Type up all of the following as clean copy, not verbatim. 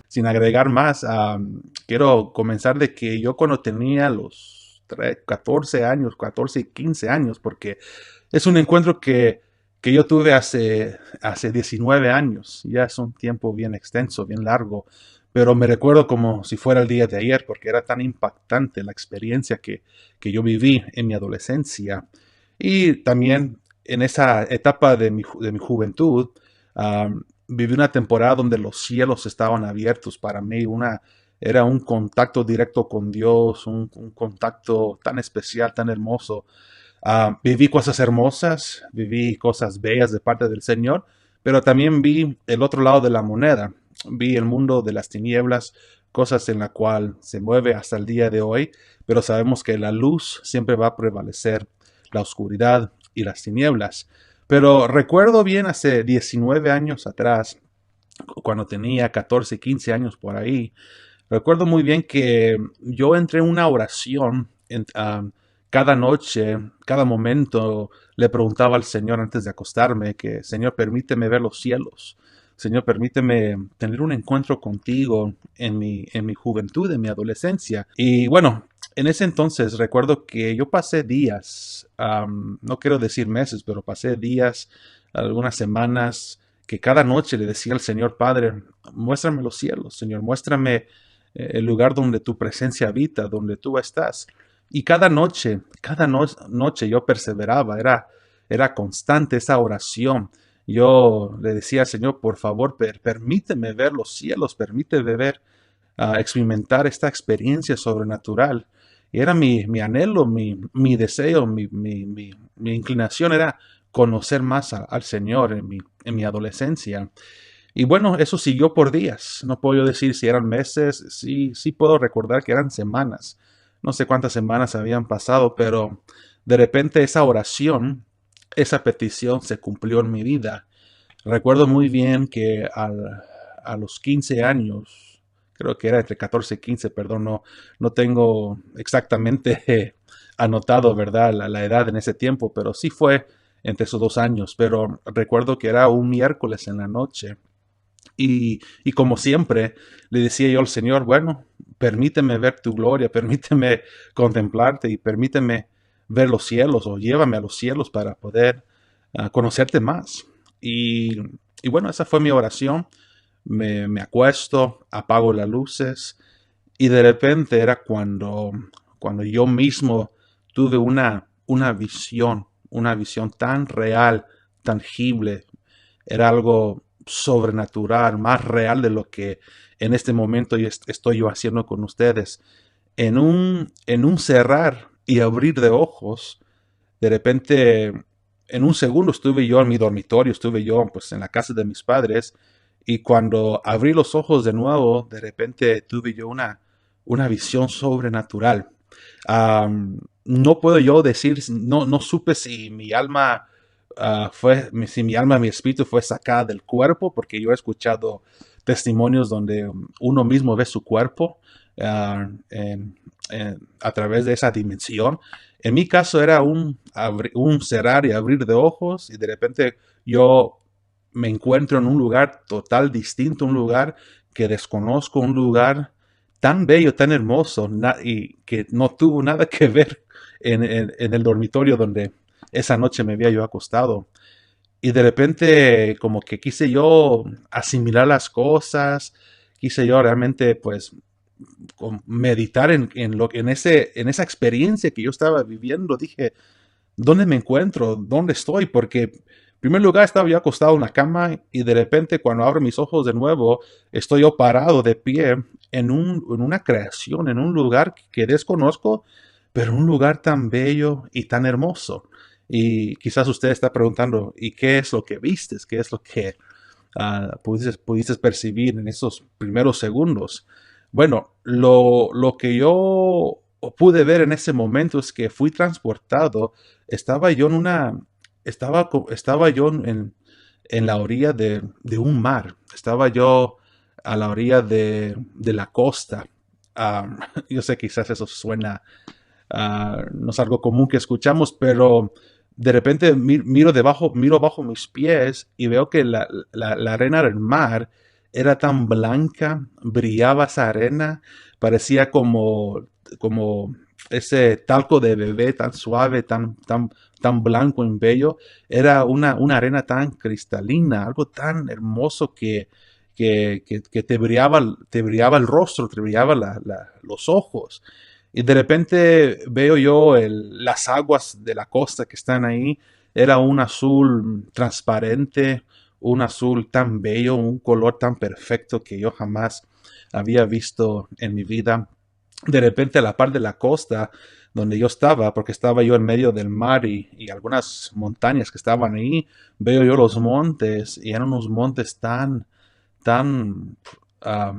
Sin agregar más, quiero comenzar de que yo cuando tenía los 14 años, 14 y 15 años, porque es un encuentro que yo tuve hace 19 años, ya es un tiempo bien extenso, bien largo, pero me recuerdo como si fuera el día de ayer, porque era tan impactante la experiencia que yo viví en mi adolescencia y también en esa etapa de mi juventud. Viví una temporada donde los cielos estaban abiertos para mí, era un contacto directo con Dios, un contacto tan especial, tan hermoso. Viví cosas hermosas, viví cosas bellas de parte del Señor, pero también vi el otro lado de la moneda, vi el mundo de las tinieblas, cosas en la cual se mueve hasta el día de hoy, pero sabemos que la luz siempre va a prevalecer, la oscuridad y las tinieblas. Pero recuerdo bien hace 19 años atrás, cuando tenía 14, 15 años por ahí, recuerdo muy bien que yo entré en una oración cada noche, cada momento, le preguntaba al Señor antes de acostarme que, Señor, permíteme ver los cielos. Señor, permíteme tener un encuentro contigo en mi juventud, en mi adolescencia. Y bueno, en ese entonces recuerdo que yo pasé días, no quiero decir meses, pero pasé días, algunas semanas, que cada noche le decía al Señor, Padre, muéstrame los cielos, Señor, muéstrame el lugar donde tu presencia habita, donde tú estás. Y cada noche yo perseveraba, era constante esa oración. Yo le decía al Señor, por favor, permíteme ver los cielos, permíteme experimentar esta experiencia sobrenatural. Y era mi anhelo, mi deseo, mi inclinación era conocer más al Señor en mi adolescencia. Y bueno, eso siguió por días. No puedo decir si eran meses, sí puedo recordar que eran semanas. No sé cuántas semanas habían pasado, pero de repente esa oración, esa petición se cumplió en mi vida. Recuerdo muy bien que a los 15 años, creo que era entre 14 y 15, perdón, no tengo exactamente anotado, ¿verdad? La edad en ese tiempo, pero sí fue entre esos 2 años. Pero recuerdo que era un miércoles en la noche. Y como siempre, le decía yo al Señor, bueno, permíteme ver tu gloria, permíteme contemplarte y permíteme ver los cielos o llévame a los cielos para poder conocerte más. Y bueno, esa fue mi oración. Me acuesto, apago las luces y de repente era cuando yo mismo tuve una visión tan real, tangible. Era algo sobrenatural, más real de lo que en este momento estoy yo haciendo con ustedes. En un cerrar y abrir de ojos, de repente, en un segundo estuve yo en mi dormitorio, estuve yo pues en la casa de mis padres y cuando abrí los ojos de nuevo, de repente tuve yo una visión sobrenatural. no puedo yo decir, no supe si mi alma si mi alma, mi espíritu fue sacada del cuerpo, porque yo he escuchado testimonios donde uno mismo ve su cuerpo a través de esa dimensión. En mi caso era un cerrar y abrir de ojos y de repente yo me encuentro en un lugar total distinto, un lugar que desconozco, un lugar tan bello, tan hermoso y que no tuvo nada que ver en el dormitorio donde esa noche me había yo acostado. Y de repente como que quise yo asimilar las cosas, quise yo realmente pues meditar en esa experiencia que yo estaba viviendo. Dije, ¿dónde me encuentro? ¿Dónde estoy? Porque en primer lugar estaba yo acostado en la cama y de repente cuando abro mis ojos de nuevo estoy yo parado de pie en una creación, en un lugar que desconozco, pero un lugar tan bello y tan hermoso. Y quizás usted está preguntando, ¿y qué es lo que vistes? ¿Qué es lo que pudiste percibir en esos primeros segundos? Bueno, lo que yo pude ver en ese momento es que fui transportado. Estaba yo en una, estaba yo en la orilla de un mar. Estaba yo a la orilla de la costa. Yo sé, quizás eso suena, no es algo común que escuchamos, pero de repente miro bajo mis pies y veo que la arena del mar era tan blanca, brillaba esa arena, parecía como ese talco de bebé tan suave, tan blanco y bello. Era una arena tan cristalina, algo tan hermoso que te brillaba el rostro, te brillaba los ojos. Y de repente veo yo las aguas de la costa que están ahí. Era un azul transparente, un azul tan bello, un color tan perfecto que yo jamás había visto en mi vida. De repente a la par de la costa donde yo estaba, porque estaba yo en medio del mar y algunas montañas que estaban ahí, veo yo los montes y eran unos montes tan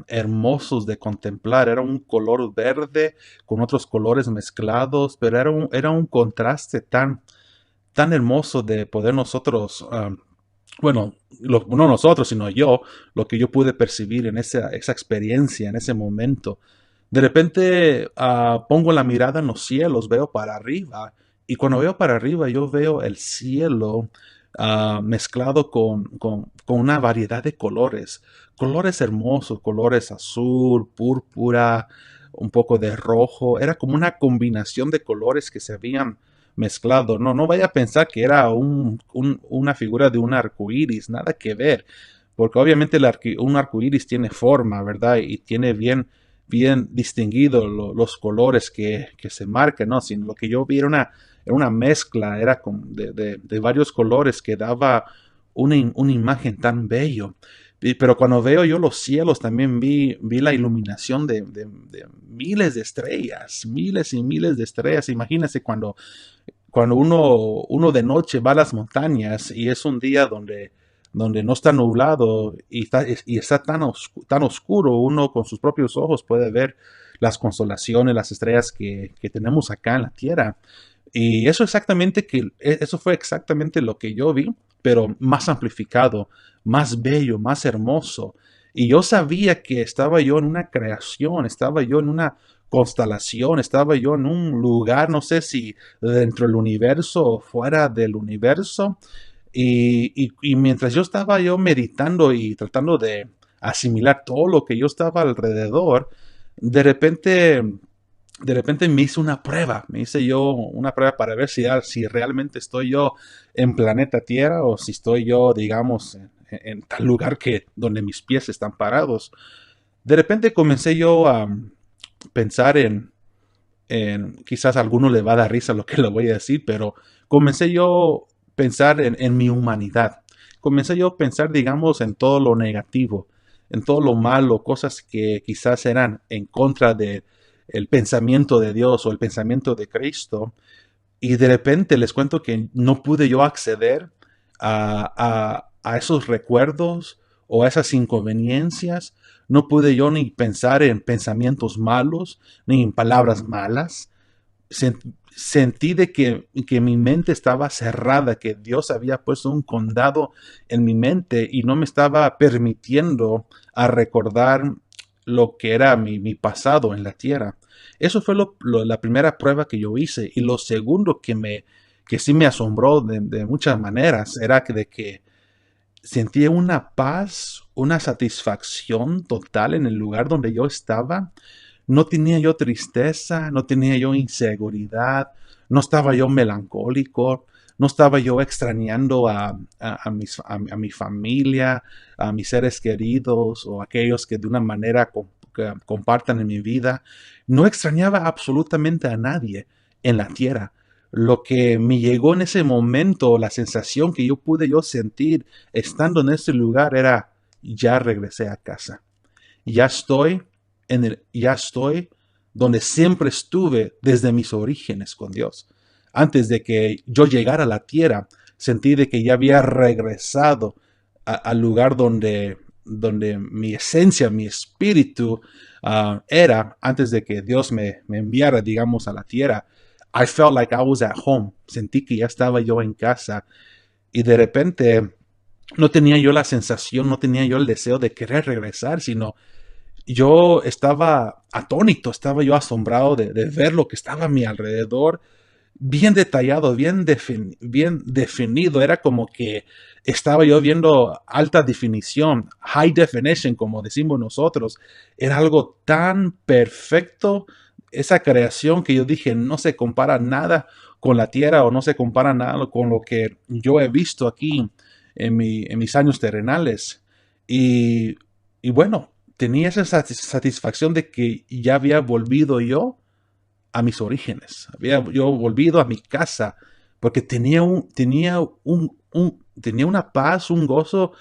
hermosos de contemplar. Era un color verde con otros colores mezclados, pero era un contraste tan hermoso de poder nosotros, bueno, no nosotros, sino yo, lo que yo pude percibir en esa experiencia, en ese momento. De repente pongo la mirada en los cielos, veo para arriba, y cuando veo para arriba yo veo el cielo mezclado con una variedad de colores, colores hermosos, colores azul, púrpura, un poco de rojo. Era como una combinación de colores que se habían mezclado. No vaya a pensar que era una figura de un arco iris, nada que ver, porque obviamente un arco iris tiene forma, ¿verdad? Y tiene bien distinguido los colores que se marcan, ¿no? Sino lo que yo vi era una mezcla, era de varios colores que daba una imagen tan bello. Pero cuando veo yo los cielos, también vi la iluminación de miles de estrellas, miles y miles de estrellas. Imagínense cuando uno de noche va a las montañas y es un día donde no está nublado y está tan oscuro, uno con sus propios ojos puede ver las constelaciones, las estrellas que tenemos acá en la Tierra. Y eso fue exactamente lo que yo vi, pero más amplificado, más bello, más hermoso. Y yo sabía que estaba yo en una creación, estaba yo en una constelación, estaba yo en un lugar, no sé si dentro del universo o fuera del universo. Y mientras yo estaba yo meditando y tratando de asimilar todo lo que yo estaba alrededor, de repente me hice una prueba, me hice yo una prueba para ver si realmente estoy yo en planeta Tierra o si estoy yo, digamos, en tal lugar donde mis pies están parados. De repente comencé yo a pensar quizás a alguno le va a dar risa lo que le voy a decir, pero comencé yo a pensar en mi humanidad. Comencé yo a pensar, digamos, en todo lo negativo, en todo lo malo, cosas que quizás eran en contra de el pensamiento de Dios o el pensamiento de Cristo. Y de repente les cuento que no pude yo acceder a esos recuerdos o a esas inconveniencias. No pude yo ni pensar en pensamientos malos, ni en palabras malas. sentí de que mi mente estaba cerrada, que Dios había puesto un condado en mi mente y no me estaba permitiendo a recordar lo que era mi pasado en la tierra. Eso fue la primera prueba que yo hice. Y lo segundo que sí me asombró de muchas maneras era de que sentí una paz, una satisfacción total en el lugar donde yo estaba. No tenía yo tristeza, no tenía yo inseguridad, no estaba yo melancólico, no estaba yo extrañando a mi familia, a mis seres queridos o aquellos que de una manera que compartan en mi vida. No extrañaba absolutamente a nadie en la tierra. Lo que me llegó en ese momento, la sensación que yo pude yo sentir estando en ese lugar era, ya regresé a casa. Ya estoy ya estoy donde siempre estuve desde mis orígenes con Dios. Antes de que yo llegara a la tierra, sentí de que ya había regresado al lugar donde mi esencia, mi espíritu era antes de que Dios me enviara, digamos, a la tierra. I felt like I was at home. Sentí que ya estaba yo en casa y de repente no tenía yo la sensación, no tenía yo el deseo de querer regresar, sino yo estaba atónito, estaba yo asombrado de ver lo que estaba a mi alrededor, bien detallado, bien definido. Era como que estaba yo viendo alta definición, high definition, como decimos nosotros. Era algo tan perfecto, esa creación que yo dije, no se compara nada con la tierra o no se compara nada con lo que yo he visto aquí en mis años terrenales. Y, y bueno, tenía esa satisfacción de que ya había volvido yo a mis orígenes. Había yo volvido a mi casa porque tenía una paz, un gozo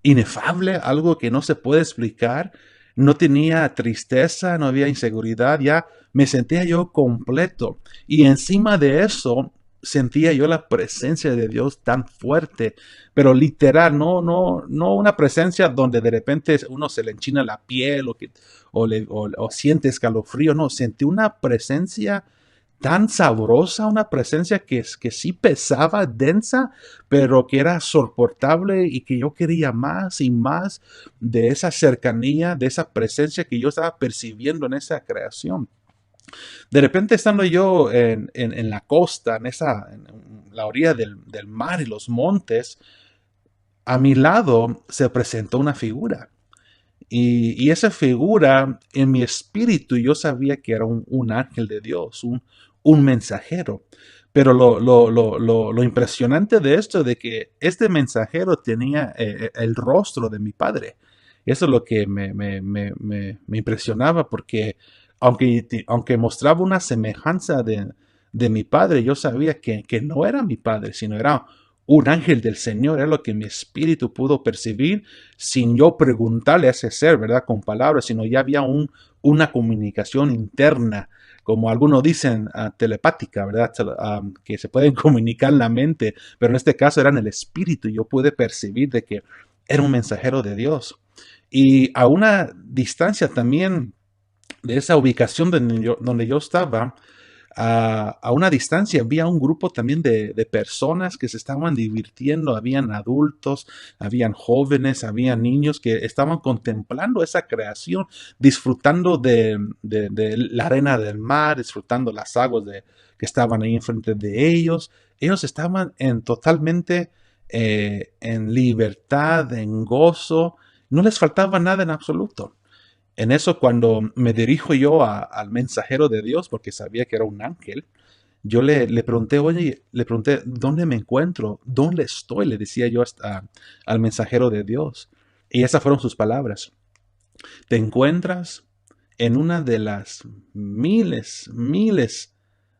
inefable, algo que no se puede explicar. No tenía tristeza, no había inseguridad, ya me sentía yo completo. Y encima de eso, sentía yo la presencia de Dios tan fuerte, pero literal, no una presencia donde de repente uno se le enchina la piel o siente escalofrío, no, sentí una presencia tan sabrosa, una presencia que sí pesaba, densa, pero que era soportable y que yo quería más y más de esa cercanía, de esa presencia que yo estaba percibiendo en esa creación. De repente estando yo en la costa, en la orilla del mar y los montes, a mi lado se presentó una figura. Y esa figura en mi espíritu yo sabía que era un ángel de Dios, un mensajero. Pero lo impresionante de esto es de que este mensajero tenía el rostro de mi padre. Eso es lo que me impresionaba porque aunque mostraba una semejanza de mi padre, yo sabía que no era mi padre, sino era un ángel del Señor. Era lo que mi espíritu pudo percibir sin yo preguntarle a ese ser, ¿verdad? Con palabras, sino ya había una comunicación interna, como algunos dicen, telepática, ¿verdad? Que se pueden comunicar en la mente, pero en este caso era en el espíritu. Yo pude percibir de que era un mensajero de Dios. Y a una distancia también de esa ubicación donde yo estaba, a una distancia había un grupo también de personas que se estaban divirtiendo, habían adultos, habían jóvenes, habían niños que estaban contemplando esa creación, disfrutando de la arena del mar, disfrutando las aguas que estaban ahí enfrente de ellos. Ellos estaban totalmente en libertad, en gozo, no les faltaba nada en absoluto. En eso, cuando me dirijo yo al mensajero de Dios, porque sabía que era un ángel, yo le pregunté, oye, le pregunté, ¿dónde me encuentro? ¿Dónde estoy? Le decía yo al mensajero de Dios. Y esas fueron sus palabras. Te encuentras en una de las miles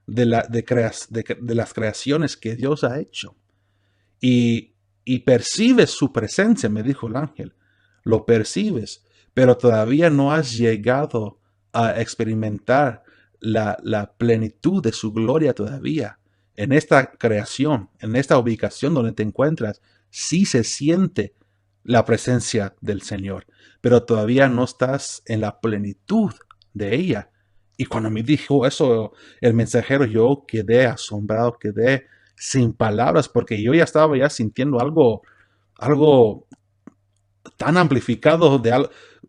de las creaciones que Dios ha hecho. Y percibes su presencia, me dijo el ángel. Lo percibes, pero todavía no has llegado a experimentar la plenitud de su gloria todavía. En esta creación, en esta ubicación donde te encuentras, sí se siente la presencia del Señor, pero todavía no estás en la plenitud de ella. Y cuando me dijo eso el mensajero, yo quedé asombrado, quedé sin palabras, porque yo ya estaba ya sintiendo algo tan amplificado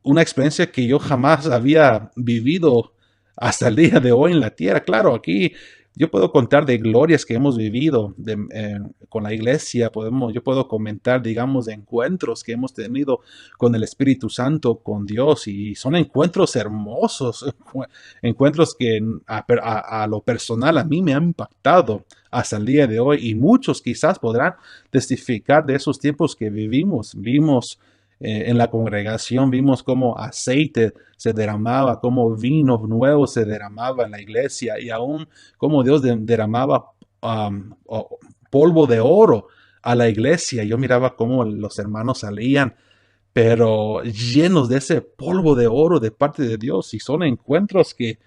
una experiencia que yo jamás había vivido hasta el día de hoy en la tierra. Claro, aquí yo puedo contar de glorias que hemos vivido con la iglesia, yo puedo comentar, digamos, de encuentros que hemos tenido con el Espíritu Santo, con Dios, y son encuentros hermosos, encuentros que a lo personal a mí me han impactado hasta el día de hoy, y muchos quizás podrán testificar de esos tiempos que vimos en la congregación, vimos cómo aceite se derramaba, cómo vino nuevo se derramaba en la iglesia, y aún cómo Dios derramaba polvo de oro a la iglesia. Yo miraba cómo los hermanos salían, pero llenos de ese polvo de oro de parte de Dios, y son encuentros que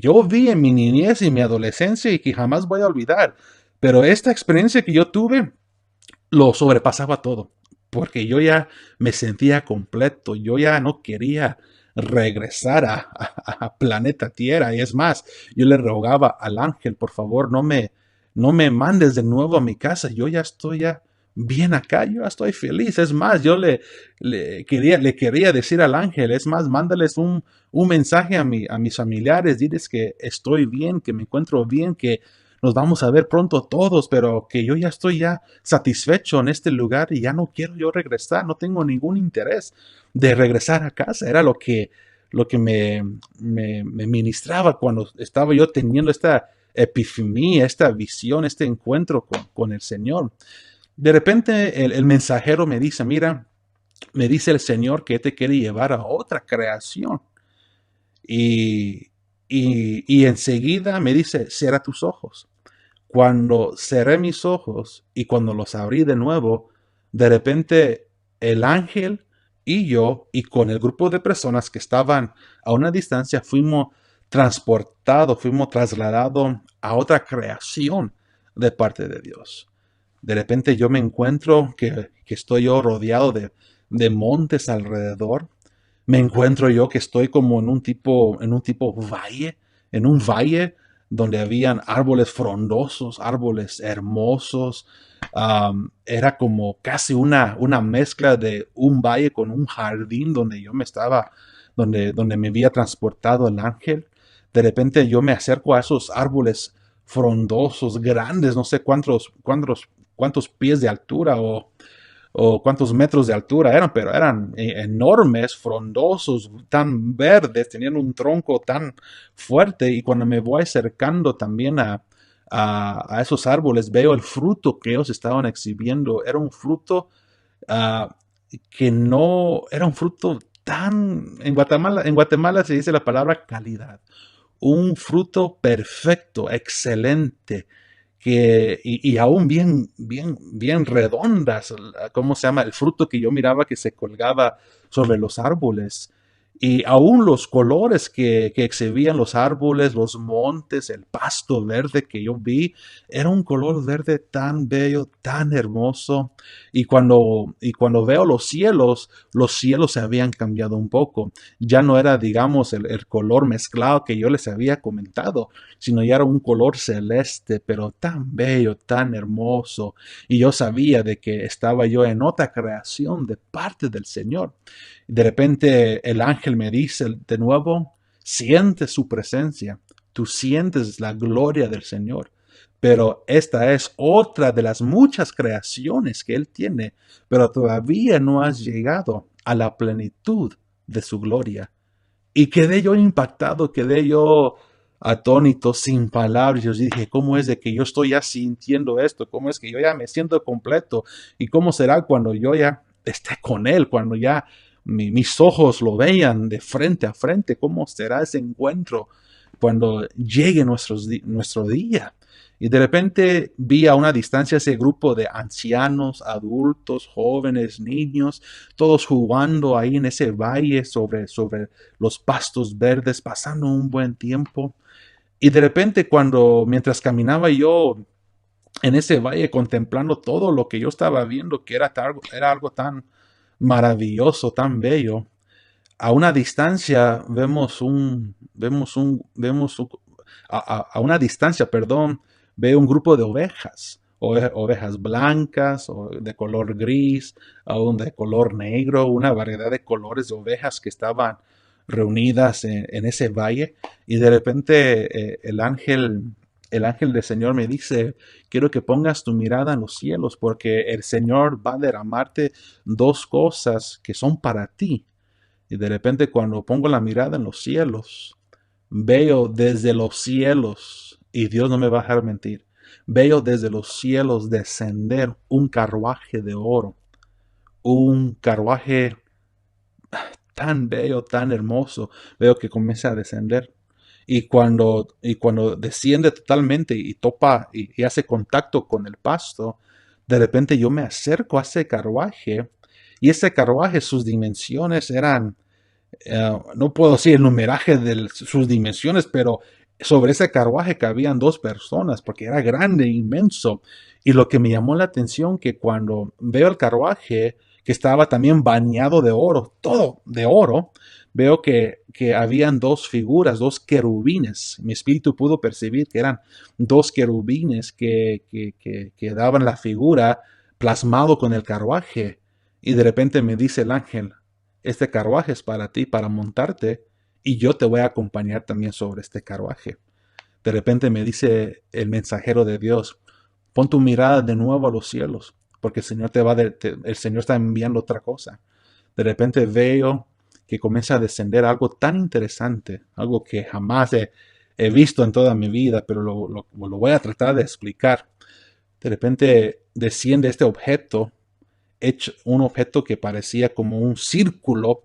yo vi en mi niñez y mi adolescencia y que jamás voy a olvidar. Pero esta experiencia que yo tuve lo sobrepasaba todo, porque yo ya me sentía completo, yo ya no quería regresar a planeta Tierra. Y es más, yo le rogaba al ángel, por favor, no me mandes de nuevo a mi casa, yo ya estoy ya bien acá, yo ya estoy feliz. Es más, yo le quería decir al ángel, es más, mándales un mensaje a mis familiares, diles que estoy bien, que me encuentro bien, que nos vamos a ver pronto todos, pero que yo ya estoy ya satisfecho en este lugar y ya no quiero yo regresar, no tengo ningún interés de regresar a casa. Era lo que me ministraba cuando estaba yo teniendo esta epifanía, esta visión, este encuentro con el Señor. De repente el mensajero me dice, mira, me dice el Señor que te quiere llevar a otra creación. Y, y enseguida me dice, cierra tus ojos. Cuando cerré mis ojos y cuando los abrí de nuevo, de repente el ángel y yo y con el grupo de personas que estaban a una distancia fuimos transportados, fuimos trasladados a otra creación de parte de Dios. De repente yo me encuentro que estoy yo rodeado de montes alrededor. Me encuentro yo que estoy como en un tipo valle, en un valle donde habían árboles frondosos, árboles hermosos. Era como casi una mezcla de un valle con un jardín donde yo donde me había transportado el ángel. De repente yo me acerco a esos árboles frondosos, grandes, no sé cuántos pies de altura o cuántos metros de altura eran, pero eran enormes, frondosos, tan verdes, tenían un tronco tan fuerte. Y cuando me voy acercando también a esos árboles, veo el fruto que ellos estaban exhibiendo. Era un fruto ah, que no, era un fruto tan, en Guatemala se dice la palabra calidad, un fruto perfecto, excelente, y aún bien redondas, ¿cómo se llama? El fruto que yo miraba que se colgaba sobre los árboles. Y aún los colores que exhibían los árboles, los montes, el pasto verde que yo vi, era un color verde tan bello, tan hermoso. Y cuando veo los cielos se habían cambiado un poco. Ya no era, digamos, el color mezclado que yo les había comentado, sino ya era un color celeste, pero tan bello, tan hermoso. Y yo sabía de que estaba yo en otra creación de parte del Señor. De repente el ángel me dice de nuevo, sientes su presencia, tú sientes la gloria del Señor. Pero esta es otra de las muchas creaciones que Él tiene, pero todavía no has llegado a la plenitud de su gloria. Y quedé yo impactado, quedé yo atónito, sin palabras. Yo dije, ¿cómo es de que yo estoy ya sintiendo esto? ¿Cómo es que yo ya me siento completo? ¿Y cómo será cuando yo ya esté con Él? Cuando ya mis ojos lo vean de frente a frente. ¿Cómo será ese encuentro cuando llegue nuestro día? Y de repente vi a una distancia ese grupo de ancianos, adultos, jóvenes, niños, todos jugando ahí en ese valle sobre los pastos verdes, pasando un buen tiempo. Y de repente mientras caminaba yo en ese valle contemplando todo lo que yo estaba viendo, que era algo tan maravilloso, tan bello, A una distancia a una distancia, perdón, veo un grupo de ovejas, ovejas blancas, o de color gris, aún de color negro, una variedad de colores de ovejas que estaban reunidas en ese valle. Y de repente el ángel del Señor me dice, quiero que pongas tu mirada en los cielos, porque el Señor va a derramarte dos cosas que son para ti. Y de repente cuando pongo la mirada en los cielos, veo desde los cielos, y Dios no me va a dejar mentir, veo desde los cielos descender un carruaje de oro, un carruaje tan bello, tan hermoso, veo que comienza a descender. Y cuando desciende totalmente y topa y hace contacto con el pasto, de repente yo me acerco a ese carruaje y ese carruaje, sus dimensiones eran no puedo decir el numeraje de sus dimensiones, pero sobre ese carruaje cabían dos personas porque era grande, inmenso. Y lo que me llamó la atención que cuando veo el carruaje, que estaba también bañado de oro, todo de oro, veo que habían dos figuras, dos querubines. Mi espíritu pudo percibir que eran dos querubines que daban la figura plasmado con el carruaje. Y de repente me dice el ángel, este carruaje es para ti, para montarte, y yo te voy a acompañar también sobre este carruaje. De repente me dice el mensajero de Dios, pon tu mirada de nuevo a los cielos, porque el Señor el Señor está enviando otra cosa. De repente veo que comienza a descender algo tan interesante, algo que jamás he visto en toda mi vida, pero lo voy a tratar de explicar. De repente desciende este objeto hecho un objeto que parecía como un círculo,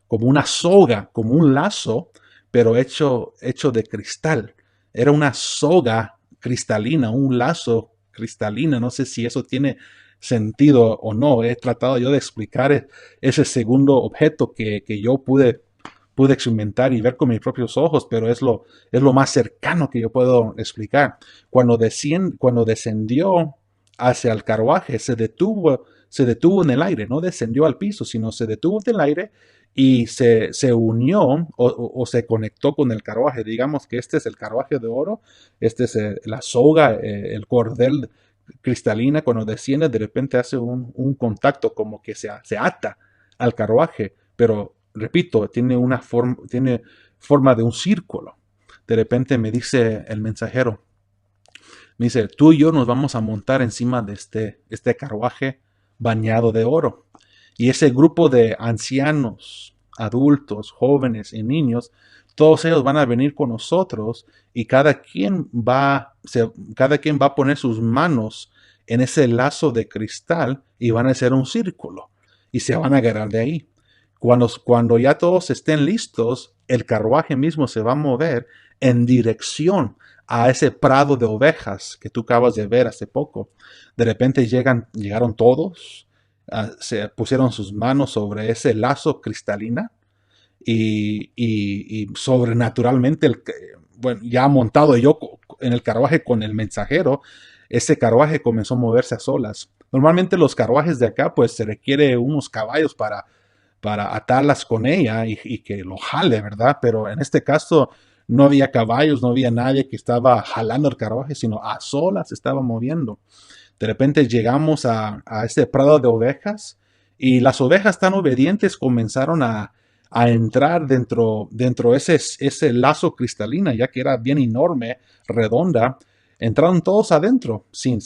como una soga, como un lazo, pero hecho de cristal. Era una soga cristalina, un lazo cristalina. No sé si eso tiene sentido o no. He tratado yo de explicar ese segundo objeto que yo pude experimentar y ver con mis propios ojos, pero es lo más cercano que yo puedo explicar. Cuando descendió hacia el carruaje, se detuvo en el aire, no descendió al piso, sino se detuvo en el aire y se unió o se conectó con el carruaje. Digamos que este es el carruaje de oro, este es la soga, el cordel cristalina, cuando desciende de repente hace un contacto como que se ata al carruaje, pero repito, tiene forma de un círculo. De repente me dice el mensajero, me dice, tú y yo nos vamos a montar encima de este carruaje bañado de oro. Y ese grupo de ancianos, adultos, jóvenes y niños, todos ellos van a venir con nosotros y cada quien va a poner sus manos en ese lazo de cristal y van a hacer un círculo y se van a agarrar de ahí. Cuando ya todos estén listos, el carruaje mismo se va a mover en dirección a ese prado de ovejas que tú acabas de ver hace poco. De repente llegaron todos, se pusieron sus manos sobre ese lazo cristalina y sobrenaturalmente, bueno, ya montado yo en el carruaje con el mensajero, ese carruaje comenzó a moverse a solas. Normalmente los carruajes de acá pues se requiere unos caballos para atarlas con ella y que lo jale, ¿verdad? Pero en este caso no había caballos, no había nadie que estaba jalando el carruaje, sino a solas se estaba moviendo. De repente llegamos a este prado de ovejas y las ovejas tan obedientes comenzaron a entrar dentro ese lazo cristalina, ya que era bien enorme, redonda. Entraron todos adentro, sin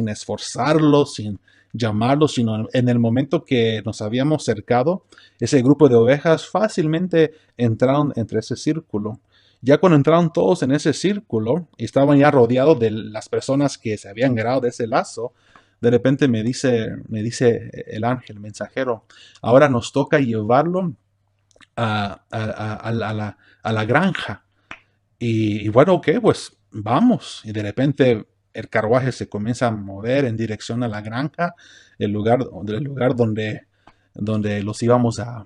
esforzarlos, sin llamarlos, sino en el momento que nos habíamos cercado, ese grupo de ovejas fácilmente entraron entre ese círculo. Ya cuando entraron todos en ese círculo y estaban ya rodeados de las personas que se habían agarrado de ese lazo, de repente me dice el ángel mensajero, ahora nos toca llevarlo a la granja. Y bueno, ok, pues vamos. Y de repente el carruaje se comienza a mover en dirección a la granja, el lugar donde los íbamos a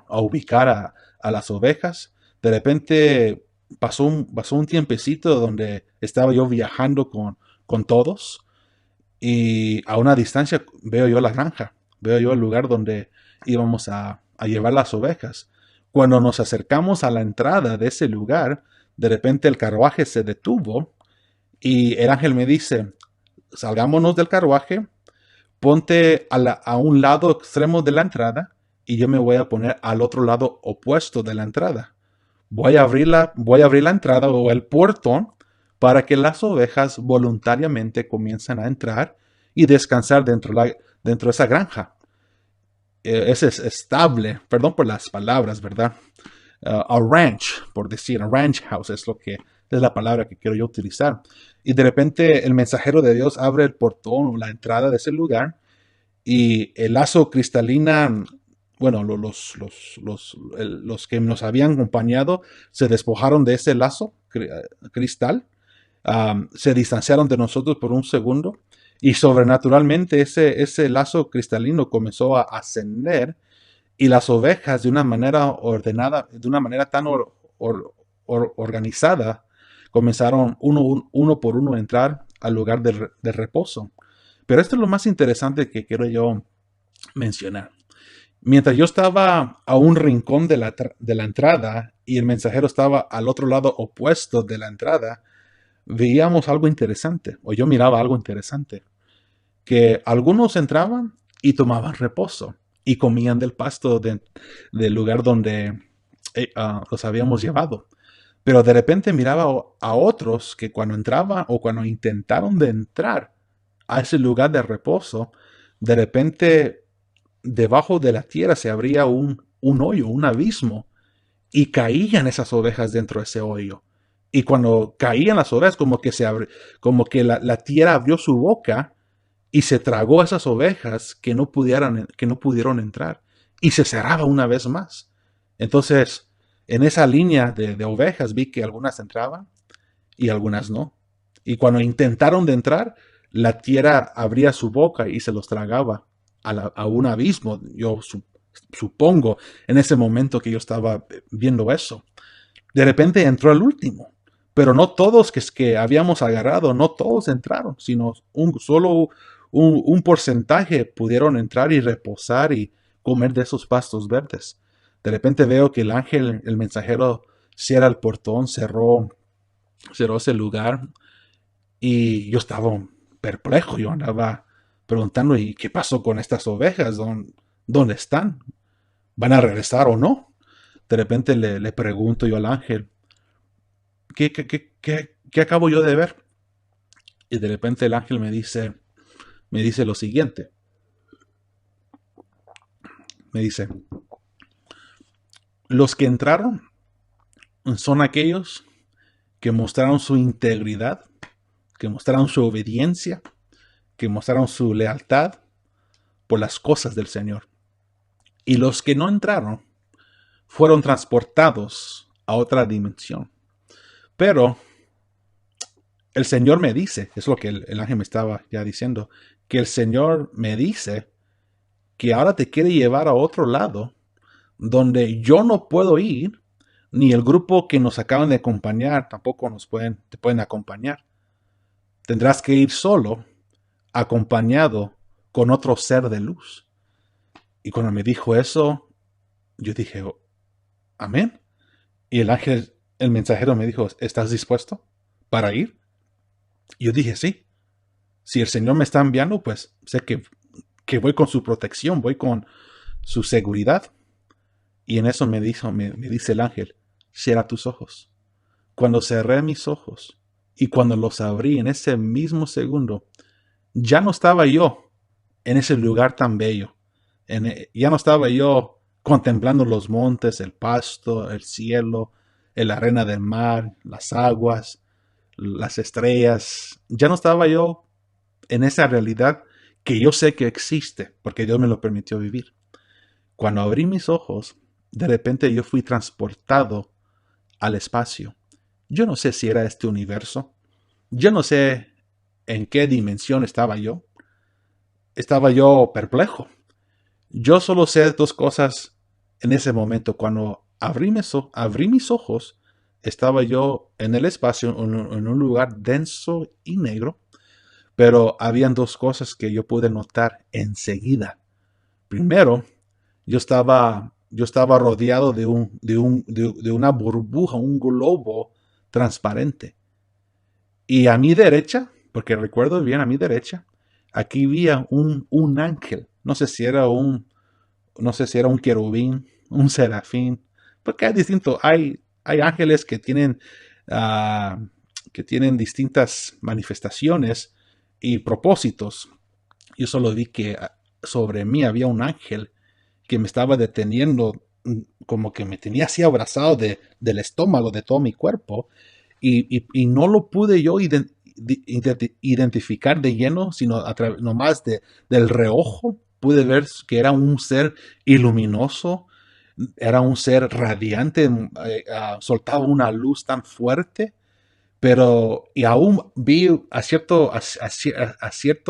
ubicar a las ovejas. De repente pasó un tiempecito donde estaba yo viajando con todos y a una distancia veo yo la granja, veo yo el lugar donde íbamos a llevar las ovejas. Cuando nos acercamos a la entrada de ese lugar, de repente el carruaje se detuvo y el ángel me dice, salgámonos del carruaje, ponte a un lado extremo de la entrada y yo me voy a poner al otro lado opuesto de la entrada. Voy a abrir la entrada o el portón para que las ovejas voluntariamente comiencen a entrar y descansar dentro de esa granja. Ese es estable, perdón por las palabras, ¿verdad? A ranch, por decir, a ranch house es lo que es la palabra que quiero yo utilizar. Y de repente el mensajero de Dios abre el portón o la entrada de ese lugar y el lazo cristalina, bueno, los que nos habían acompañado se despojaron de ese lazo cristal, se distanciaron de nosotros por un segundo y sobrenaturalmente ese lazo cristalino comenzó a ascender y las ovejas de una manera ordenada, de una manera tan organizada, comenzaron uno por uno a entrar al lugar de reposo. Pero esto es lo más interesante que quiero yo mencionar. Mientras yo estaba a un rincón de la entrada y el mensajero estaba al otro lado opuesto de la entrada, veíamos algo interesante, o yo miraba algo interesante, que algunos entraban y tomaban reposo y comían del pasto del lugar donde los habíamos llevado. Pero de repente miraba a otros que cuando entraban o cuando intentaron de entrar a ese lugar de reposo, de repente debajo de la tierra se abría un hoyo, un abismo, y caían esas ovejas dentro de ese hoyo. Y cuando caían las ovejas, como que la tierra abrió su boca y se tragó a esas ovejas que no pudieron entrar. Y se cerraba una vez más. Entonces, en esa línea de ovejas vi que algunas entraban y algunas no. Y cuando intentaron de entrar, la tierra abría su boca y se los tragaba a un abismo. Yo supongo en ese momento que yo estaba viendo eso. De repente entró el último, pero no todos que habíamos agarrado, no todos entraron, sino solo un porcentaje pudieron entrar y reposar y comer de esos pastos verdes. De repente veo que el ángel, el mensajero, cierra el portón, cerró ese lugar y yo estaba perplejo, yo andaba preguntando, ¿y qué pasó con estas ovejas? ¿Dónde están? ¿Van a regresar o no? De repente le pregunto yo al ángel, ¿qué acabo yo de ver? Y de repente el ángel me dice lo siguiente. Me dice, los que entraron son aquellos que mostraron su integridad, que mostraron su obediencia, que mostraron su lealtad por las cosas del Señor. Y los que no entraron fueron transportados a otra dimensión. Pero el Señor me dice, es lo que el ángel me estaba ya diciendo, que el Señor me dice que ahora te quiere llevar a otro lado donde yo no puedo ir, ni el grupo que nos acaban de acompañar tampoco te pueden acompañar. Tendrás que ir solo, acompañado con otro ser de luz. Y cuando me dijo eso, yo dije, "Oh, amén." Y el ángel, el mensajero me dijo, ¿estás dispuesto para ir? Y yo dije, sí. Si el Señor me está enviando, pues sé que voy con su protección, voy con su seguridad. Y en eso me dice el ángel, cierra tus ojos. Cuando cerré mis ojos y cuando los abrí en ese mismo segundo, ya no estaba yo en ese lugar tan bello. Ya no estaba yo contemplando los montes, el pasto, el cielo, la arena del mar, las aguas, las estrellas. Ya no estaba yo en esa realidad que yo sé que existe, porque Dios me lo permitió vivir. Cuando abrí mis ojos, de repente yo fui transportado al espacio. Yo no sé si era este universo. Yo no sé en qué dimensión estaba yo. Estaba yo perplejo. Yo solo sé dos cosas en ese momento. Cuando abrí mis ojos, estaba yo en el espacio, en un lugar denso y negro, pero habían dos cosas que yo pude notar enseguida. Primero, yo estaba yo estaba rodeado de una burbuja, un globo transparente. Y a mi derecha, porque recuerdo bien, a mi derecha, aquí había un ángel. No sé si era un querubín, un serafín, porque hay distintos, hay ángeles ah, que tienen distintas manifestaciones y propósitos. Yo solo vi que sobre mí había un ángel que me estaba deteniendo, como que me tenía así abrazado del estómago, de todo mi cuerpo, y no lo pude yo identificar de lleno, sino nomás del reojo. Pude ver que era un ser iluminoso, era un ser radiante, soltaba una luz tan fuerte, pero y aún vi a cierto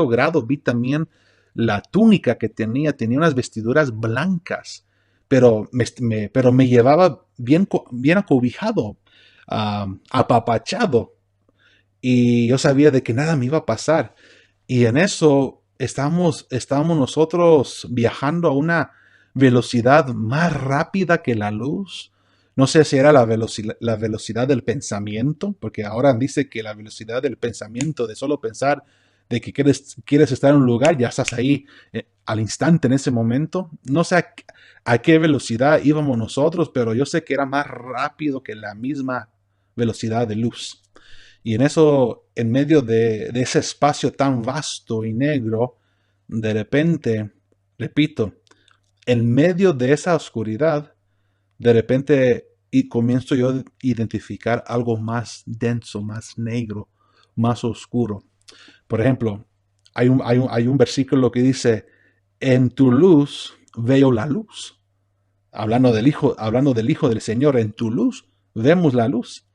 grado, vi también la túnica que tenía unas vestiduras blancas, pero me llevaba bien acobijado, apapachado, y yo sabía de que nada me iba a pasar. Y en eso estábamos nosotros viajando a una velocidad más rápida que la luz. No sé si era la velocidad del pensamiento, porque ahora dice que la velocidad del pensamiento, de solo pensar de que quieres estar en un lugar, ya estás ahí al instante en ese momento. No sé a qué velocidad íbamos nosotros, pero yo sé que era más rápido que la misma velocidad de luz. Y en eso, en medio de ese espacio tan vasto y negro, de repente, repito, en medio de esa oscuridad, de repente y comienzo yo a identificar algo más denso, más negro, más oscuro. Por ejemplo, hay un versículo que dice, en tu luz veo la luz. Hablando del Hijo del Señor, en tu luz vemos la luz.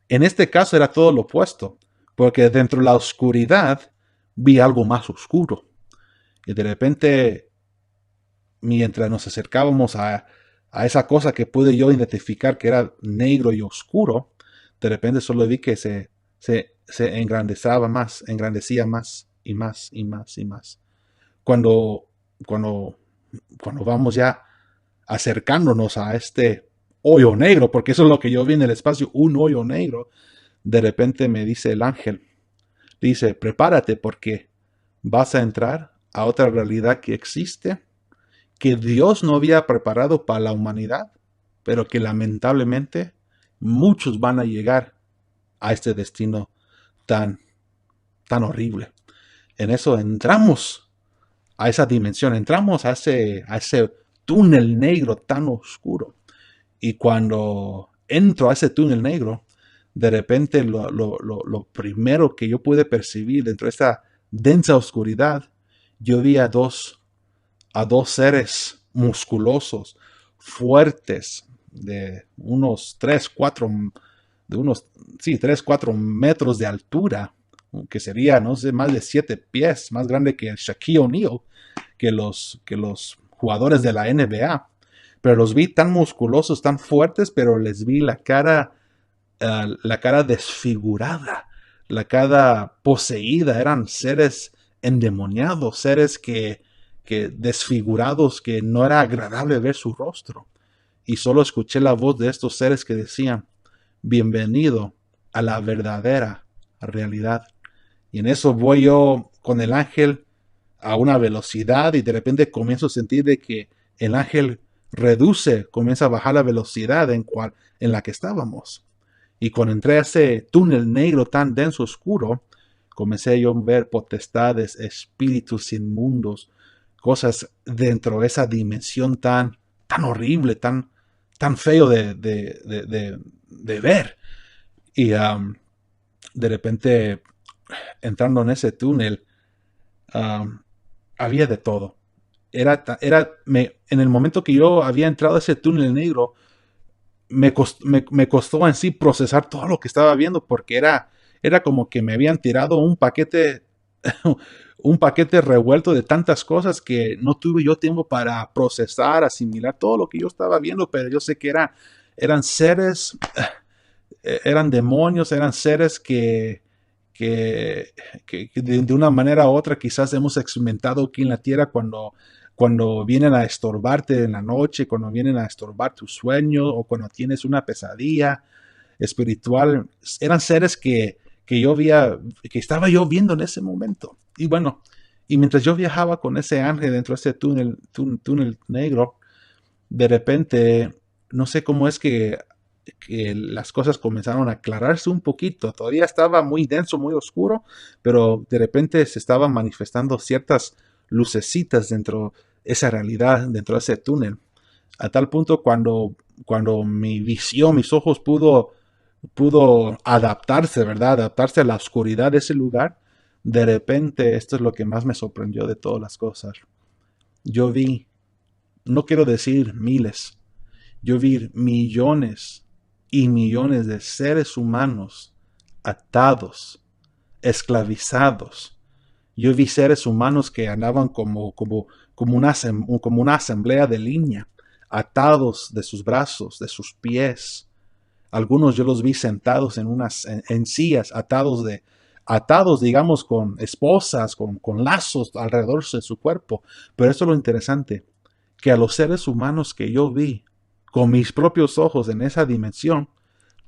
En este caso era todo lo opuesto, porque dentro de la oscuridad vi algo más oscuro. Y de repente, mientras nos acercábamos a esa cosa que pude yo identificar que era negro y oscuro, de repente solo vi que se engrandecía más y más y más y más. Cuando, cuando, cuando vamos ya acercándonos a este hoyo negro, porque eso es lo que yo vi en el espacio, un hoyo negro, de repente me dice el ángel, dice, prepárate porque vas a entrar a otra realidad que existe, que Dios no había preparado para la humanidad, pero que lamentablemente muchos van a llegar a este destino tan, tan horrible. En eso entramos a esa dimensión, entramos a ese túnel negro tan oscuro. Y cuando entro a ese túnel negro, de repente lo primero que yo pude percibir dentro de esta densa oscuridad, yo vi a dos seres musculosos, fuertes, de unos 3 4 de unos, sí, 3 4 metros de altura, que sería, no sé, más de 7 pies, más grande que Shaquille O'Neal, que los jugadores de la NBA. Pero los vi tan musculosos, tan fuertes, pero les vi la cara desfigurada, la cara poseída. Eran seres endemoniados, seres que desfigurados, que no era agradable ver su rostro. Y solo escuché la voz de estos seres que decían, bienvenido a la verdadera realidad. Y en eso voy yo con el ángel a una velocidad y de repente comienzo a sentir de que el ángel comienza a bajar la velocidad en la que estábamos. Y cuando entré a ese túnel negro tan denso, oscuro, comencé yo a ver potestades, espíritus inmundos, cosas dentro de esa dimensión tan horrible, tan feo de ver. Y de repente, entrando en ese túnel, um, había de todo. En el momento que yo había entrado a ese túnel negro, me costó en sí procesar todo lo que estaba viendo porque era como que me habían tirado un paquete, un paquete revuelto de tantas cosas que no tuve yo tiempo para procesar, asimilar todo lo que yo estaba viendo, pero yo sé que eran seres, eran demonios, eran seres que, que de una manera u otra quizás hemos experimentado aquí en la tierra cuando vienen a estorbarte en la noche, cuando vienen a estorbar tu sueño o cuando tienes una pesadilla espiritual. Eran seres que yo había, que estaba yo viendo en ese momento. Y bueno, y mientras yo viajaba con ese ángel dentro de ese túnel negro, de repente, no sé cómo es que las cosas comenzaron a aclararse un poquito. Todavía estaba muy denso, muy oscuro, pero de repente se estaban manifestando ciertas lucecitas dentro de esa realidad, dentro de ese túnel. A tal punto cuando mi visión, mis ojos pudo adaptarse, ¿verdad? Adaptarse a la oscuridad de ese lugar. De repente, esto es lo que más me sorprendió de todas las cosas. Yo vi, no quiero decir miles, yo vi millones y millones de seres humanos atados, esclavizados. Yo vi seres humanos que andaban como una asamblea de línea, atados de sus brazos, de sus pies. Algunos yo los vi sentados en sillas, atados, digamos, con esposas, con lazos alrededor de su cuerpo. Pero esto es lo interesante, que a los seres humanos que yo vi con mis propios ojos en esa dimensión,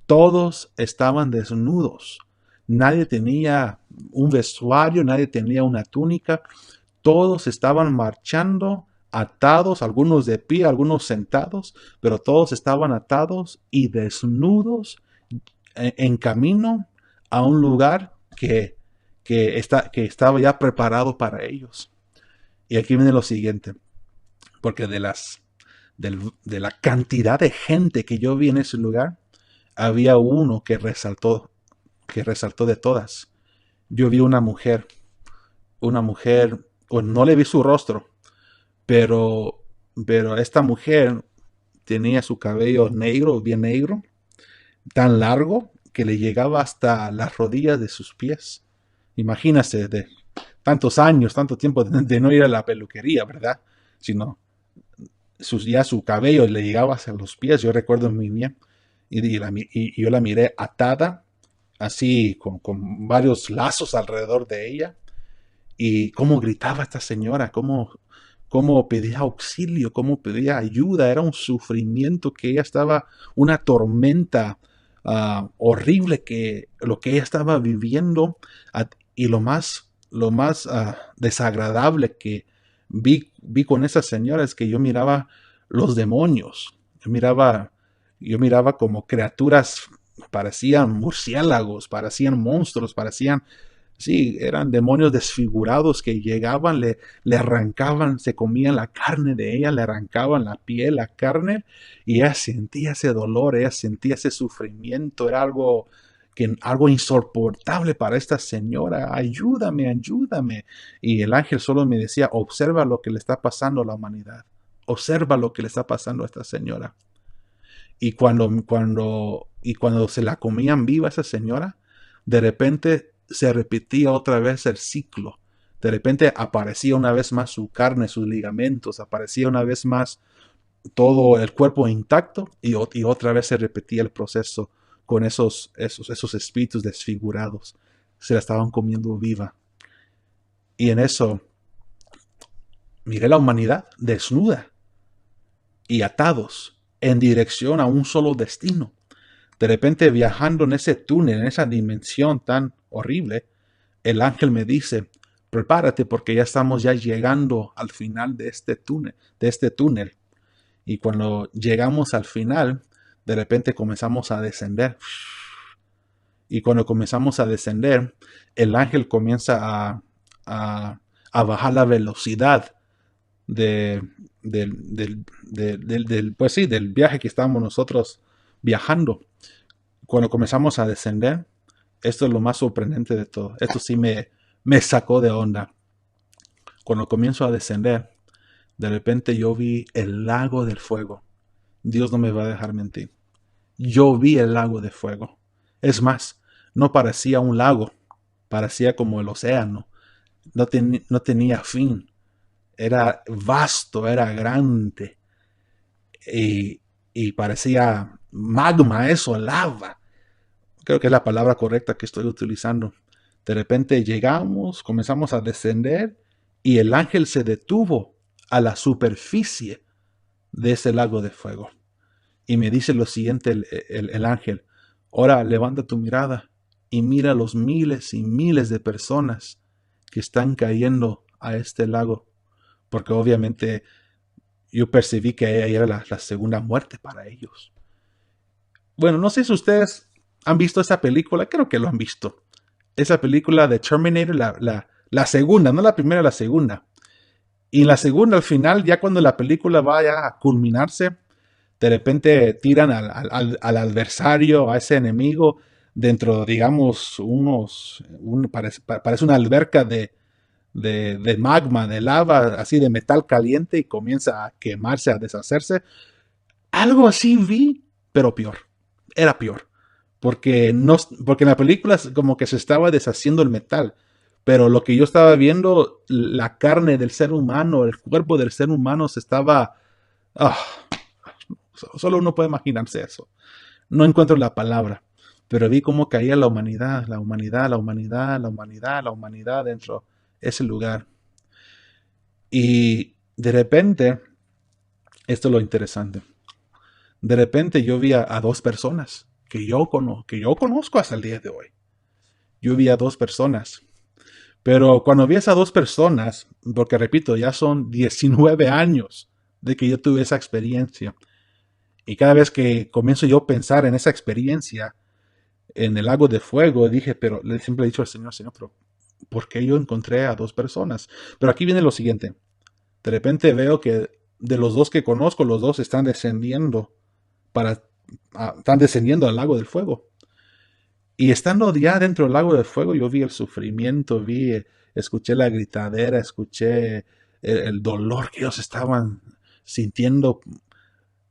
todos estaban desnudos. Nadie tenía un vestuario, nadie tenía una túnica. Todos estaban marchando atados, algunos de pie, algunos sentados, pero todos estaban atados y desnudos en camino a un lugar que estaba ya preparado para ellos. Y aquí viene lo siguiente, porque de la cantidad de gente que yo vi en ese lugar, había uno que resaltó de todas. Yo vi una mujer, bueno, no le vi su rostro, pero, pero esta mujer tenía su cabello negro, bien negro, tan largo que le llegaba hasta las rodillas de sus pies. Imagínase, de tantos años, tanto tiempo de no ir a la peluquería, ¿verdad? Sino ya su cabello le llegaba hasta los pies, yo recuerdo muy bien. Y yo la miré atada, así con varios lazos alrededor de ella. Y cómo gritaba esta señora, cómo pedía auxilio, cómo pedía ayuda. Era un sufrimiento que ella estaba, una tormenta horrible que lo que ella estaba viviendo. Y lo más desagradable que vi con esa señora es que yo miraba los demonios. Yo miraba como criaturas, parecían murciélagos, parecían monstruos, parecían. Sí, eran demonios desfigurados que llegaban, le arrancaban, se comían la carne de ella, le arrancaban la piel, la carne, y ella sentía ese dolor, ella sentía ese sufrimiento, era algo insoportable para esta señora. Ayúdame, ayúdame. Y el ángel solo me decía, observa lo que le está pasando a la humanidad, observa lo que le está pasando a esta señora. Y cuando se la comían viva esa señora, de repente se repetía otra vez el ciclo. De repente aparecía una vez más su carne, sus ligamentos, aparecía una vez más todo el cuerpo intacto y otra vez se repetía el proceso con esos espíritus desfigurados. Se la estaban comiendo viva. Y en eso miré la humanidad desnuda y atados en dirección a un solo destino. De repente, viajando en ese túnel, en esa dimensión tan horrible, el ángel me dice, prepárate porque ya estamos ya llegando al final de este túnel. Y cuando llegamos al final, de repente comenzamos a descender. Y cuando comenzamos a descender, el ángel comienza a bajar la velocidad de, pues sí, del viaje que estábamos nosotros viajando. Cuando comenzamos a descender, esto es lo más sorprendente de todo. Esto sí me sacó de onda. Cuando comienzo a descender, de repente yo vi el lago del fuego. Dios no me va a dejar mentir. Yo vi el lago de fuego. Es más, no parecía un lago, parecía como el océano. No tenía fin. Era vasto, era grande. Y parecía magma, eso, lava. Creo que es la palabra correcta que estoy utilizando. De repente llegamos, comenzamos a descender y el ángel se detuvo a la superficie de ese lago de fuego. Y me dice lo siguiente el ángel: ahora levanta tu mirada y mira los miles y miles de personas que están cayendo a este lago. Porque obviamente yo percibí que era la segunda muerte para ellos. Bueno, no sé si ustedes han visto esa película, creo que lo han visto. Esa película de Terminator, la segunda, no la primera, la segunda. Y la segunda, al final, ya cuando la película vaya a culminarse, de repente tiran al adversario, a ese enemigo, dentro, digamos, parece una alberca de magma, de lava, así de metal caliente, y comienza a quemarse, a deshacerse. Algo así vi, pero peor. Era peor. Porque, no, porque en la película como que se estaba deshaciendo el metal. Pero lo que yo estaba viendo, la carne del ser humano, el cuerpo del ser humano se estaba... ah, solo uno puede imaginarse eso. No encuentro la palabra. Pero vi cómo caía la humanidad, la humanidad, la humanidad, la humanidad, la humanidad dentro de ese lugar. Y de repente, esto es lo interesante. De repente yo vi a dos personas que yo conozco hasta el día de hoy. Yo vi a dos personas. Pero cuando vi a esas dos personas, porque repito, ya son 19 años de que yo tuve esa experiencia. Y cada vez que comienzo yo a pensar en esa experiencia, en el lago de fuego, dije, pero le siempre he dicho al Señor, Señor, pero ¿por qué yo encontré a dos personas? Pero aquí viene lo siguiente. De repente veo que de los dos que conozco, los dos están descendiendo están descendiendo al lago del fuego. Y estando ya dentro del lago del fuego, yo vi el sufrimiento, escuché la gritadera, escuché el dolor que ellos estaban sintiendo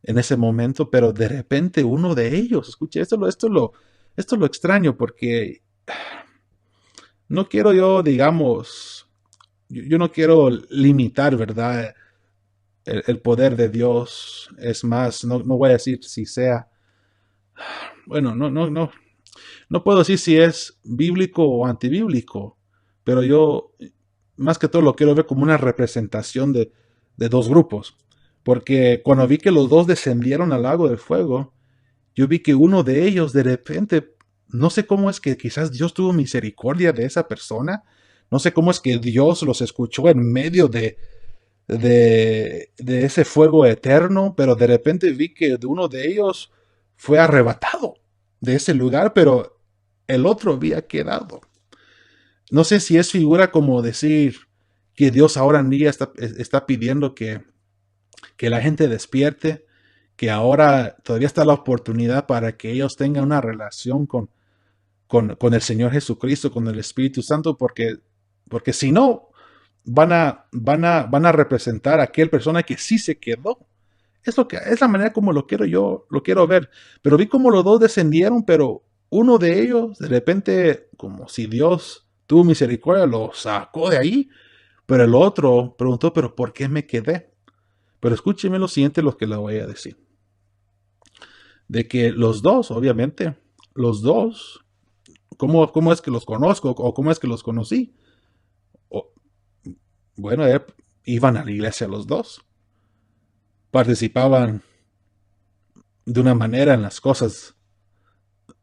en ese momento, pero de repente uno de ellos, escuché, esto es lo extraño, porque no quiero yo, digamos, yo no quiero limitar, ¿verdad? El poder de Dios. Es más, no voy a decir si sea, bueno, no puedo decir si es bíblico o antibíblico, pero yo más que todo lo quiero ver como una representación de dos grupos. Porque cuando vi que los dos descendieron al lago del fuego, yo vi que uno de ellos de repente, no sé cómo es que quizás Dios tuvo misericordia de esa persona, no sé cómo es que Dios los escuchó en medio de ese fuego eterno, pero de repente vi que uno de ellos fue arrebatado de ese lugar, pero el otro había quedado. No sé si es figura como decir que Dios ahora en día está pidiendo que la gente despierte, que ahora todavía está la oportunidad para que ellos tengan una relación con el Señor Jesucristo, con el Espíritu Santo, porque si no, van a representar a aquel persona que sí se quedó. Es la manera como lo quiero ver. Pero vi como los dos descendieron, pero uno de ellos, de repente, como si Dios tuvo misericordia, lo sacó de ahí. Pero el otro preguntó, pero ¿por qué me quedé? Pero escúcheme lo siguiente, lo que le voy a decir. De que los dos, obviamente, los dos, ¿cómo es que los conozco o cómo es que los conocí? O, bueno, iban a la iglesia los dos. Participaban de una manera en las cosas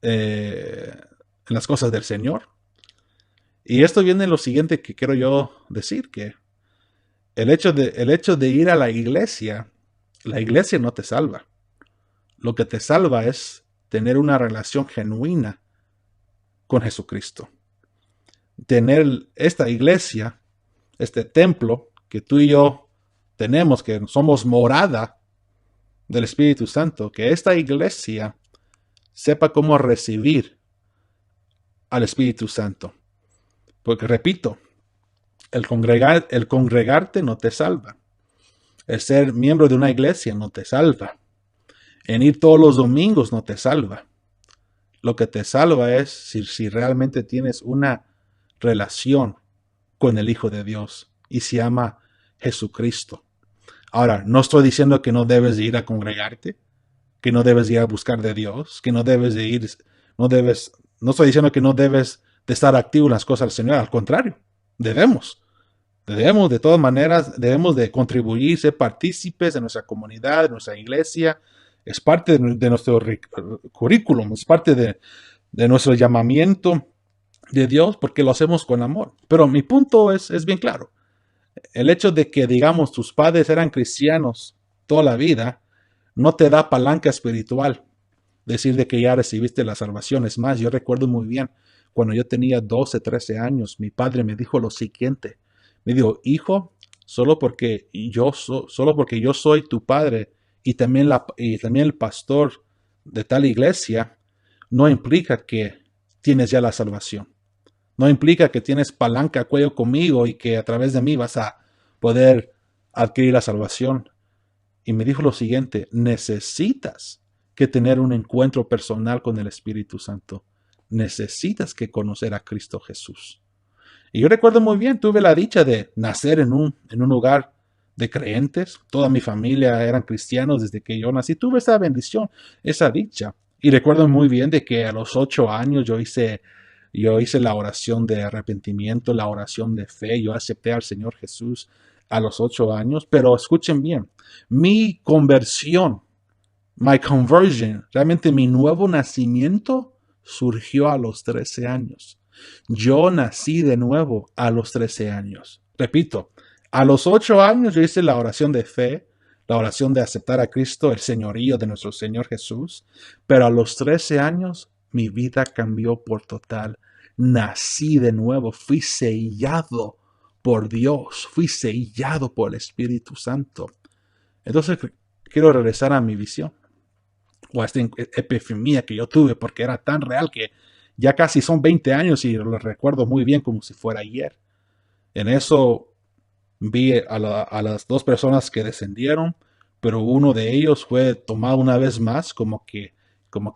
del Señor. Y esto viene lo siguiente que quiero yo decir, que el hecho de ir a la iglesia no te salva. Lo que te salva es tener una relación genuina con Jesucristo. Tener esta iglesia, este templo que tú y yo tenemos, que somos morada del Espíritu Santo, que esta iglesia sepa cómo recibir al Espíritu Santo. Porque repito, el congregarte no te salva. El ser miembro de una iglesia no te salva. En ir todos los domingos no te salva. Lo que te salva es si realmente tienes una relación con el Hijo de Dios y se llama Jesucristo. Ahora, no estoy diciendo que no debes de ir a congregarte, que no debes de ir a buscar de Dios, que no debes de ir, no estoy diciendo que no debes de estar activo en las cosas del Señor. Al contrario, debemos. Debemos de todas maneras, debemos de contribuir, ser partícipes de nuestra comunidad, de nuestra iglesia. Es parte de nuestro currículum, es parte de nuestro llamamiento de Dios porque lo hacemos con amor. Pero mi punto es bien claro. El hecho de que, digamos, tus padres eran cristianos toda la vida, no te da palanca espiritual. Decir de que ya recibiste la salvación. Es más, yo recuerdo muy bien, cuando yo tenía 12, 13 años, mi padre me dijo lo siguiente. Me dijo, hijo, solo porque yo soy tu padre y también el pastor de tal iglesia, no implica que tienes ya la salvación. No implica que tienes palanca a cuello conmigo y que a través de mí vas a poder adquirir la salvación. Y me dijo lo siguiente, necesitas que tener un encuentro personal con el Espíritu Santo. Necesitas que conocer a Cristo Jesús. Y yo recuerdo muy bien, tuve la dicha de nacer en un hogar de creyentes. Toda mi familia eran cristianos desde que yo nací. Tuve esa bendición, esa dicha. Y recuerdo muy bien de que a los 8 años yo hice la oración de arrepentimiento, la oración de fe. Yo acepté al Señor Jesús a los 8 años. Pero escuchen bien, mi conversión, my conversion, realmente mi nuevo nacimiento surgió a los 13 años. Yo nací de nuevo a los 13 años. Repito, a los 8 años yo hice la oración de fe, la oración de aceptar a Cristo, el señorío de nuestro Señor Jesús, pero a los 13 años mi vida cambió por total. Nací de nuevo, fui sellado por Dios, fui sellado por el Espíritu Santo. Entonces quiero regresar a mi visión o a esta epifanía que yo tuve porque era tan real que ya casi son 20 años y lo recuerdo muy bien como si fuera ayer. En eso vi a las dos personas que descendieron, pero uno de ellos fue tomado una vez más como que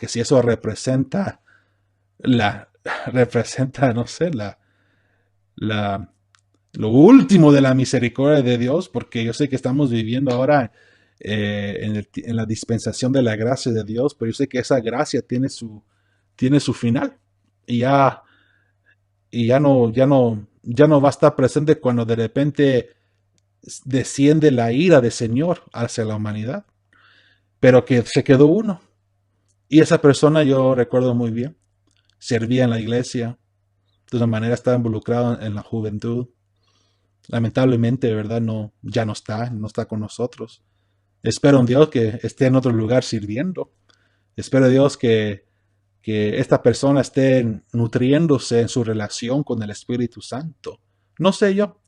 si eso representa, no sé, la, lo último de la misericordia de Dios, porque yo sé que estamos viviendo ahora en la dispensación de la gracia de Dios, pero yo sé que esa gracia tiene su final y ya no va a estar presente cuando de repente desciende la ira del Señor hacia la humanidad, pero que se quedó uno. Y esa persona yo recuerdo muy bien, servía en la iglesia, de una manera estaba involucrado en la juventud. Lamentablemente, de verdad, ya no está con nosotros. Espero en Dios que esté en otro lugar sirviendo. Espero en Dios que esta persona esté nutriéndose en su relación con el Espíritu Santo. No sé yo.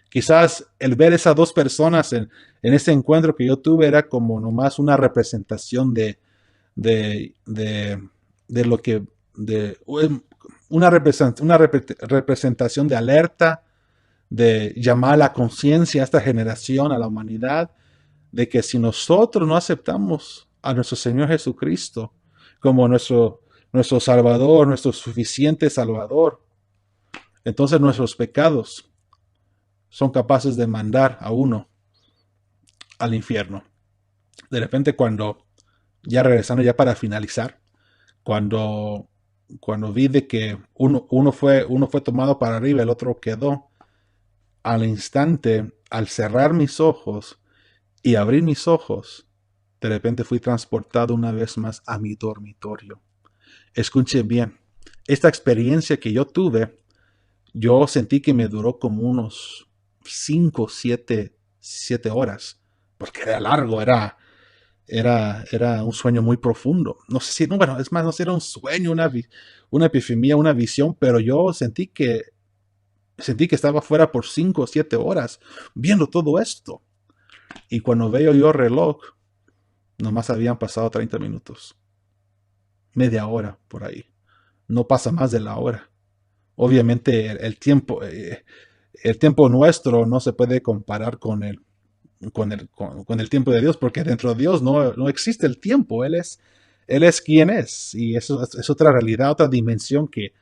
Quizás el ver esas dos personas en ese encuentro que yo tuve era como nomás una representación de, de, de lo que, de una representación de alerta, de llamar a la conciencia a esta generación, a la humanidad, de que si nosotros no aceptamos a nuestro Señor Jesucristo como nuestro Salvador, nuestro suficiente Salvador, entonces nuestros pecados son capaces de mandar a uno al infierno. De repente ya regresando ya para finalizar, cuando, cuando vi de que uno fue tomado para arriba, el otro quedó, al instante, al cerrar mis ojos y abrir mis ojos, de repente fui transportado una vez más a mi dormitorio. Escuchen bien, esta experiencia que yo tuve, yo sentí que me duró como unos 5, 7 horas, porque era largo, era un sueño muy profundo. No sé si, no, bueno, es más, no sé si era un sueño, una epifanía, una visión, pero yo sentí que estaba fuera por 5 o 7 horas viendo todo esto. Y cuando veo yo el reloj, nomás habían pasado 30 minutos. Media hora por ahí. No pasa más de la hora. Obviamente el tiempo nuestro no se puede comparar con el tiempo de Dios, porque dentro de Dios no existe el tiempo. Él es quien es. Y eso es otra realidad, otra dimensión que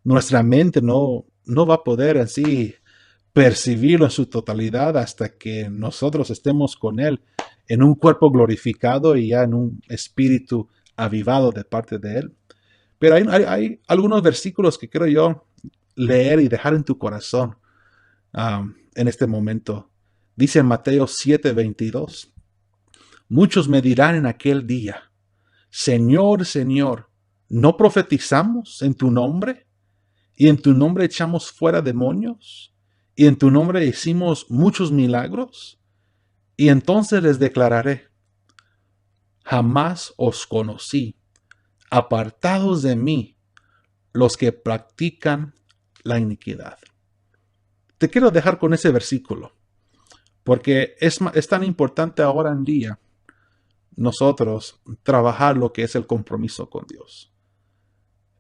nuestra mente no va a poder así percibirlo en su totalidad hasta que nosotros estemos con Él en un cuerpo glorificado y ya en un espíritu avivado de parte de Él. Pero hay algunos versículos que creo yo leer y dejar en tu corazón en este momento. Dice en Mateo 7:22, muchos me dirán en aquel día, Señor, Señor, ¿no profetizamos en tu nombre? ¿Y en tu nombre echamos fuera demonios? ¿Y en tu nombre hicimos muchos milagros? Y entonces les declararé, jamás os conocí, apartados de mí, los que practican la iniquidad. Te quiero dejar con ese versículo, porque es tan importante ahora en día nosotros trabajar lo que es el compromiso con Dios.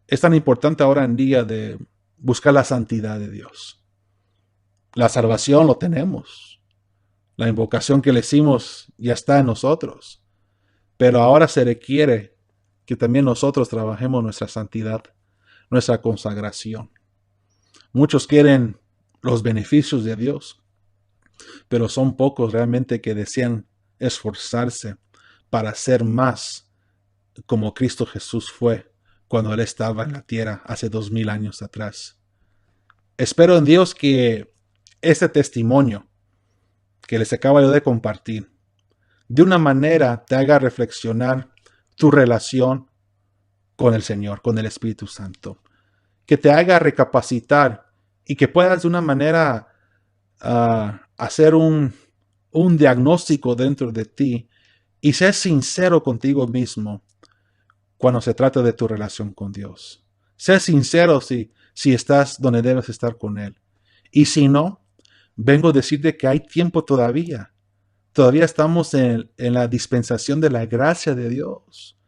Es tan importante ahora en día de buscar la santidad de Dios. La salvación lo tenemos. La invocación que le hicimos ya está en nosotros. Pero ahora se requiere que también nosotros trabajemos nuestra santidad, nuestra consagración. Muchos quieren los beneficios de Dios, pero son pocos realmente que desean esforzarse para ser más como Cristo Jesús fue cuando Él estaba en la tierra hace 2000 años atrás. Espero en Dios que este testimonio que les acabo yo de compartir de una manera te haga reflexionar tu relación con el Señor, con el Espíritu Santo. Que te haga recapacitar y que puedas de una manera hacer un diagnóstico dentro de ti y ser sincero contigo mismo cuando se trata de tu relación con Dios. Ser sincero si estás donde debes estar con Él. Y si no, vengo a decirte que hay tiempo todavía. Todavía estamos en la dispensación de la gracia de Dios.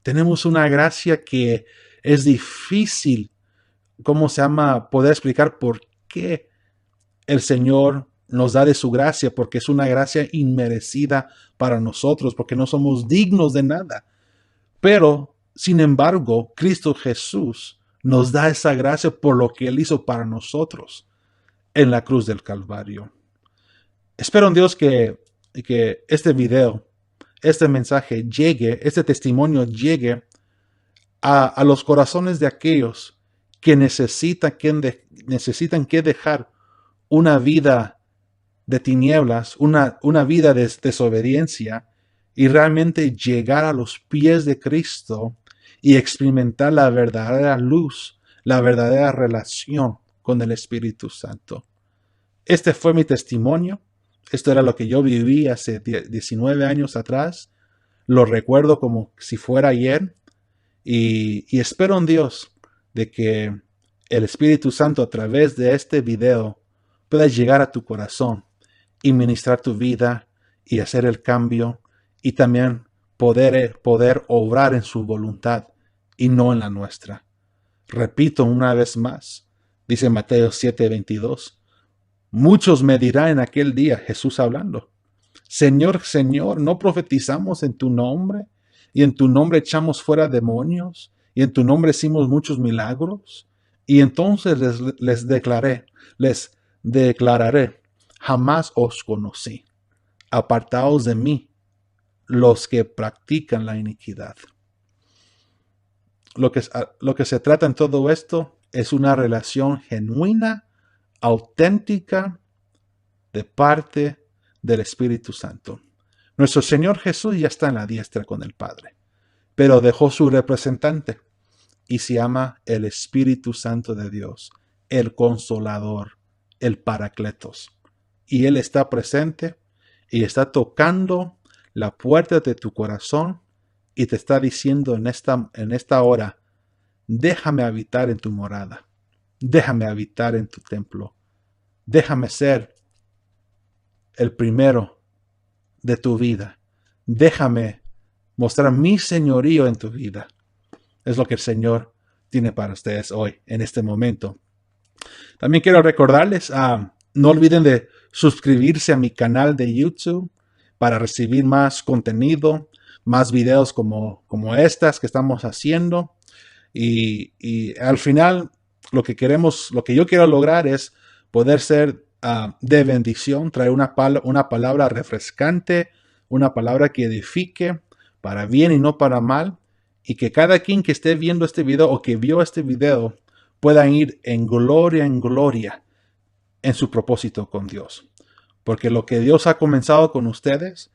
Tenemos una gracia que es difícil, poder explicar por qué el Señor nos da de su gracia, porque es una gracia inmerecida para nosotros, porque no somos dignos de nada. Pero, sin embargo, Cristo Jesús nos da esa gracia por lo que Él hizo para nosotros en la cruz del Calvario. Espero en Dios que este video, este mensaje llegue, este testimonio llegue a los corazones de aquellos que necesitan que dejar una vida de tinieblas, una vida de desobediencia y realmente llegar a los pies de Cristo y experimentar la verdadera luz, la verdadera relación con el Espíritu Santo. Este fue mi testimonio. Esto era lo que yo viví hace 19 años atrás. Lo recuerdo como si fuera ayer. Y espero en Dios de que el Espíritu Santo a través de este video pueda llegar a tu corazón y ministrar tu vida y hacer el cambio y también poder obrar en su voluntad y no en la nuestra. Repito una vez más, dice Mateo 7:22, muchos me dirán en aquel día, Jesús hablando, Señor, Señor, ¿no profetizamos en tu nombre? Y en tu nombre echamos fuera demonios, y en tu nombre hicimos muchos milagros. Y entonces les declararé, jamás os conocí. Apartaos de mí, los que practican la iniquidad. Lo que se trata en todo esto es una relación genuina, auténtica, de parte del Espíritu Santo. Nuestro Señor Jesús ya está en la diestra con el Padre, pero dejó su representante y se llama el Espíritu Santo de Dios, el Consolador, el Paracletos. Y Él está presente y está tocando la puerta de tu corazón y te está diciendo en esta hora, déjame habitar en tu morada, déjame habitar en tu templo, déjame ser el primero de tu vida. Déjame mostrar mi señorío en tu vida. Es lo que el Señor tiene para ustedes hoy, en este momento. También quiero recordarles, no olviden de suscribirse a mi canal de YouTube para recibir más contenido, más videos como estas que estamos haciendo. Y al final, lo que yo quiero lograr es poder ser de bendición, traer una palabra refrescante, una palabra que edifique para bien y no para mal, y que cada quien que esté viendo este video o que vio este video puedan ir en gloria en su propósito con Dios. Porque lo que Dios ha comenzado con ustedes,